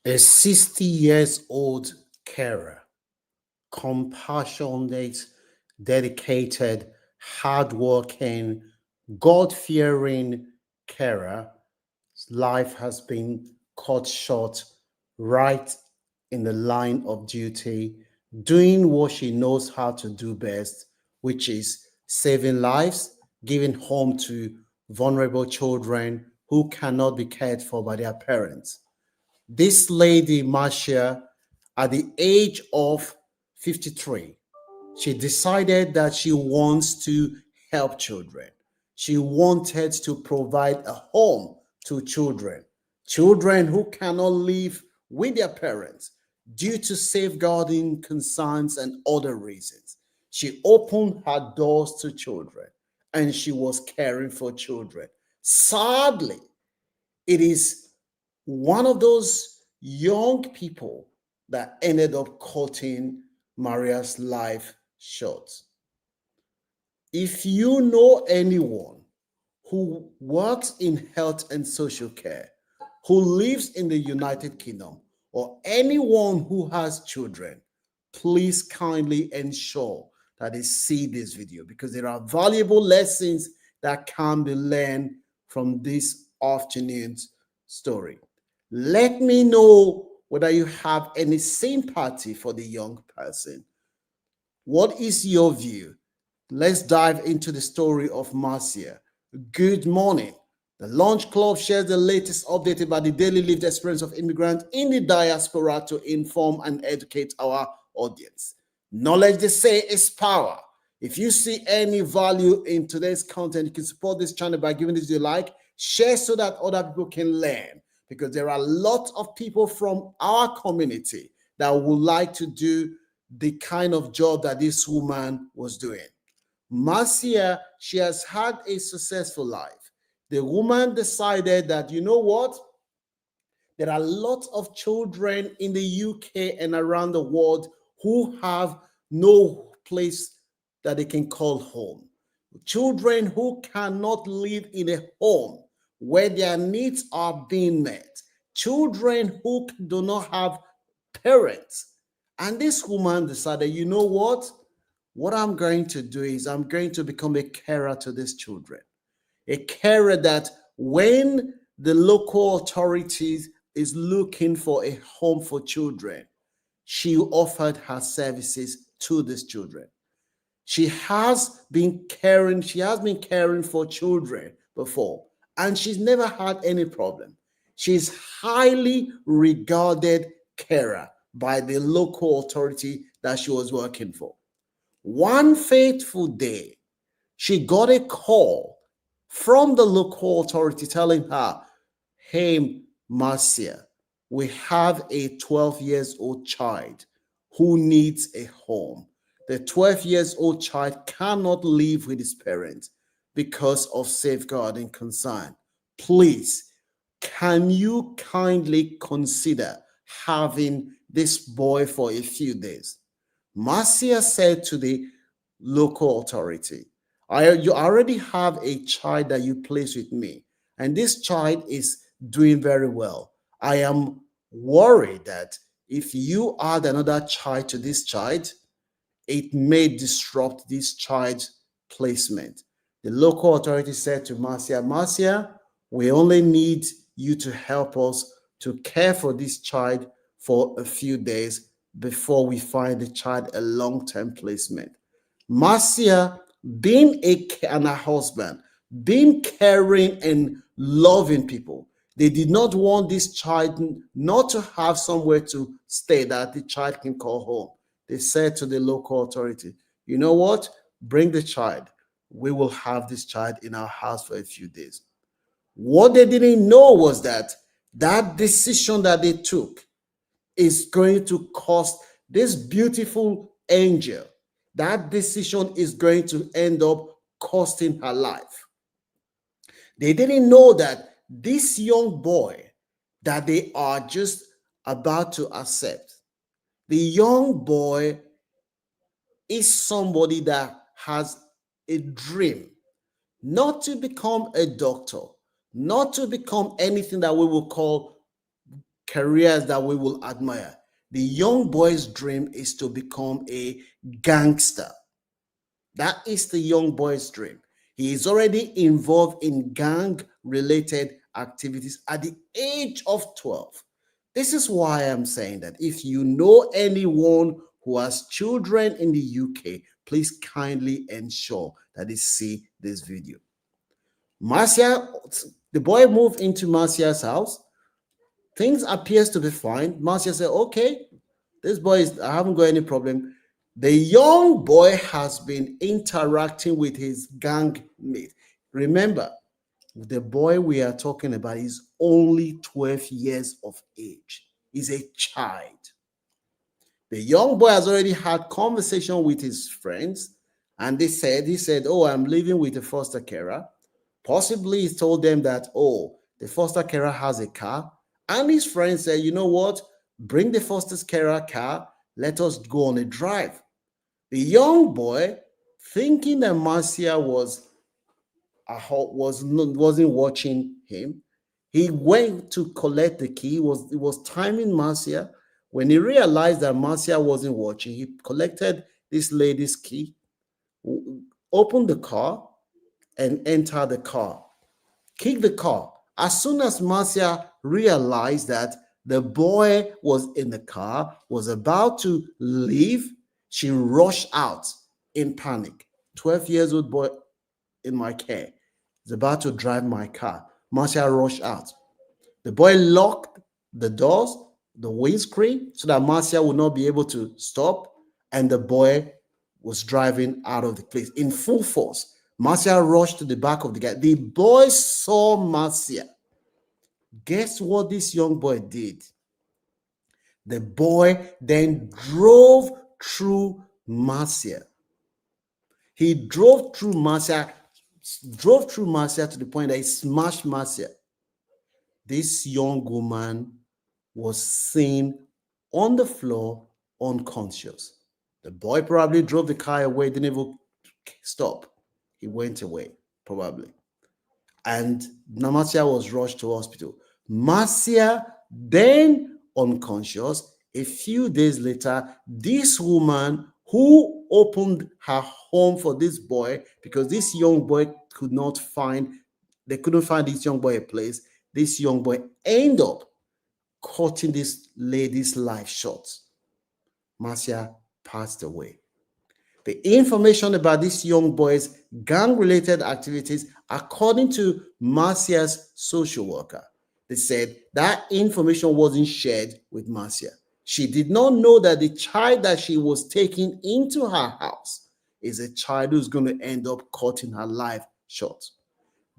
A 60 years old carer, compassionate, dedicated, hardworking, God fearing carer, life has been cut short right in the line of duty, doing what she knows how to do best, which is saving lives, giving home to vulnerable children who cannot be cared for by their parents. This lady, Marcia, at the age of 53, she decided that she wants to help children. She wanted to provide a home to children, children who cannot live with their parents due to safeguarding concerns and other reasons. She opened her doors to children and she was caring for children. Sadly, it is one of those young people that ended up cutting Maria's life short. If you know anyone who works in health and social care, who lives in the United Kingdom, or anyone who has children, please kindly ensure that they see this video because there are valuable lessons that can be learned from this afternoon's story. Let me know whether you have any sympathy for the young person. What is your view? Let's dive into the story of Marcia. Good morning. The Launch Club shares the latest update about the daily lived experience of immigrants in the diaspora to inform and educate our audience. Knowledge, they say, is power. If you see any value in today's content, you can support this channel by giving this a like, share so that other people can learn. Because there are a lot of people from our community that would like to do the kind of job that this woman was doing. Marcia, she has had a successful life. The woman decided that, you know what? There are lots of children in the UK and around the world who have no place that they can call home. Children who cannot live in a home where their needs are being met. Children who do not have parents. And this woman decided, you know what? What I'm going to do is I'm going to become a carer to these children. A carer that when the local authorities is looking for a home for children, she offered her services to these children. She has been caring for children before, and she's never had any problem. She's highly regarded carer by the local authority that she was working for. One fateful day, she got a call from the local authority telling her, hey, Marcia, we have a 12 years old child who needs a home. The 12 years old child cannot live with his parents because of safeguarding concern. Please, can you kindly consider having this boy for a few days? Marcia said to the local authority, you already have a child that you place with me, and this child is doing very well. I am worried that if you add another child to this child, it may disrupt this child's placement. The local authority said to Marcia, Marcia, we only need you to help us to care for this child for a few days before we find the child a long-term placement. Marcia, and her husband, being caring and loving people, they did not want this child not to have somewhere to stay that the child can call home. They said to the local authority, you know what? Bring the child. We will have this child in our house for a few days. What they didn't know was that that decision that they took is going to cost this beautiful angel. That decision is going to end up costing her life. They didn't know that this young boy that they are just about to accept, the young boy is somebody that has a dream not to become a doctor, not to become anything that we will call careers that we will admire. The young boy's dream is to become a gangster. That is the young boy's dream. He is already involved in gang-related activities at the age of 12. This is why I'm saying that if you know anyone who has children in the UK, please kindly ensure that they see this video. Marcia, the boy moved into Marcia's house. Things appears to be fine. Marcia said, okay, this boy is, I haven't got any problem. The young boy has been interacting with his gang mate. Remember, the boy we are talking about is only 12 years of age. He's a child. The young boy has already had conversation with his friends, and he said, oh, I'm living with a foster carer. Possibly he told them that, oh, the foster carer has a car. And his friend said, you know what? Bring the foster carer car. Let us go on a drive. The young boy, thinking that Marcia wasn't watching him, he went to collect the key. He was timing Marcia. When he realized that Marcia wasn't watching, he collected this lady's key, opened the car, and entered the car. Kicked the car. As soon as Marcia realized that the boy was in the car, was about to leave, she rushed out in panic. 12 years old boy in my care is about to drive my car. Marcia rushed out. The boy locked the doors, the windscreen, so that Marcia would not be able to stop, and the boy was driving out of the place in full force. Marcia rushed to the back of the car. The boy saw Marcia. Guess what this young boy did? The boy then drove through Marcia. He drove through Marcia to the point that he smashed Marcia. This young woman was seen on the floor unconscious. The boy probably drove the car away, didn't even stop. He went away, probably. And Marcia was rushed to hospital. Marcia, then unconscious. A few days later, this woman who opened her home for this boy, because this young boy couldn't find this young boy a place. This young boy ended up cutting this lady's life short. Marcia passed away. The information about this young boy's gang-related activities, according to Marcia's social worker, they said that information wasn't shared with Marcia. She did not know that the child that she was taking into her house is a child who's going to end up cutting her life short.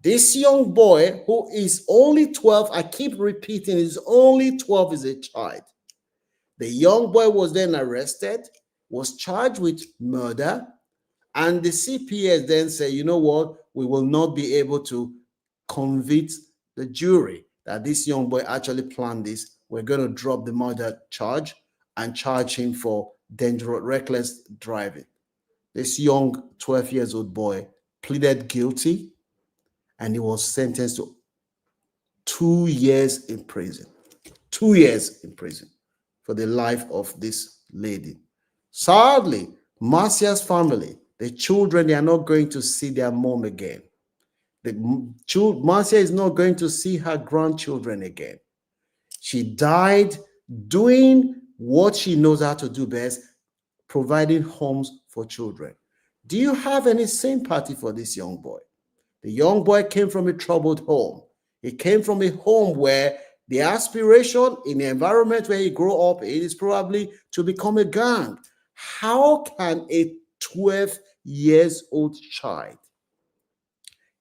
This young boy, who is only 12, I keep repeating, is only 12, is a child. The young boy was then arrested, was charged with murder, and the CPS then said, you know what, we will not be able to convict the jury that this young boy actually planned this. We're going to drop the murder charge and charge him for dangerous, reckless driving. This young 12 years old boy pleaded guilty, and he was sentenced to 2 years in prison. 2 years in prison for the life of this lady. Sadly, Marcia's family, the children, they are not going to see their mom again. Marcia is not going to see her grandchildren again. She died doing what she knows how to do best, providing homes for children. Do you have any sympathy for this young boy? The young boy came from a troubled home. He came from a home where the aspiration in the environment where he grew up is probably to become a gang. How can a 12 years old child,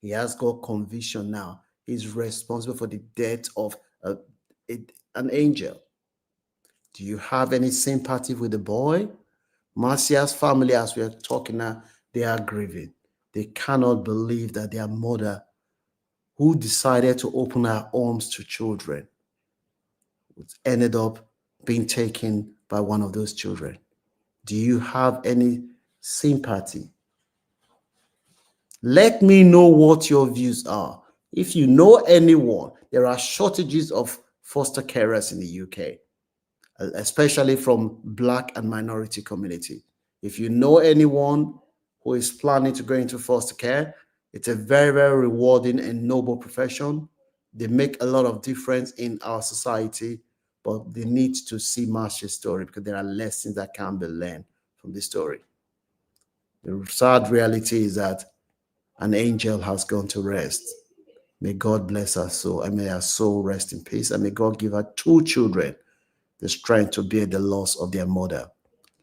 he has got conviction now, he's responsible for the death of an angel? Do you have any sympathy with the boy? Marcia's family, as we are talking now, they are grieving. They cannot believe that their mother, who decided to open her arms to children, ended up being taken by one of those children. Do you have any sympathy? Let me know what your views are. If you know anyone, there are shortages of foster carers in the UK, especially from Black and minority community. If you know anyone who is planning to go into foster care, it's a very, very rewarding and noble profession. They make a lot of difference in our society, but they need to see Marcia's story because there are lessons that can be learned from this story. The sad reality is that an angel has gone to rest. May God bless her soul, and may her soul rest in peace, and may God give her 2 children the strength to bear the loss of their mother.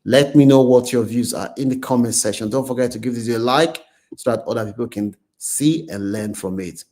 Let me know what your views are in the comment section. Don't forget to give this a like so that other people can see and learn from it.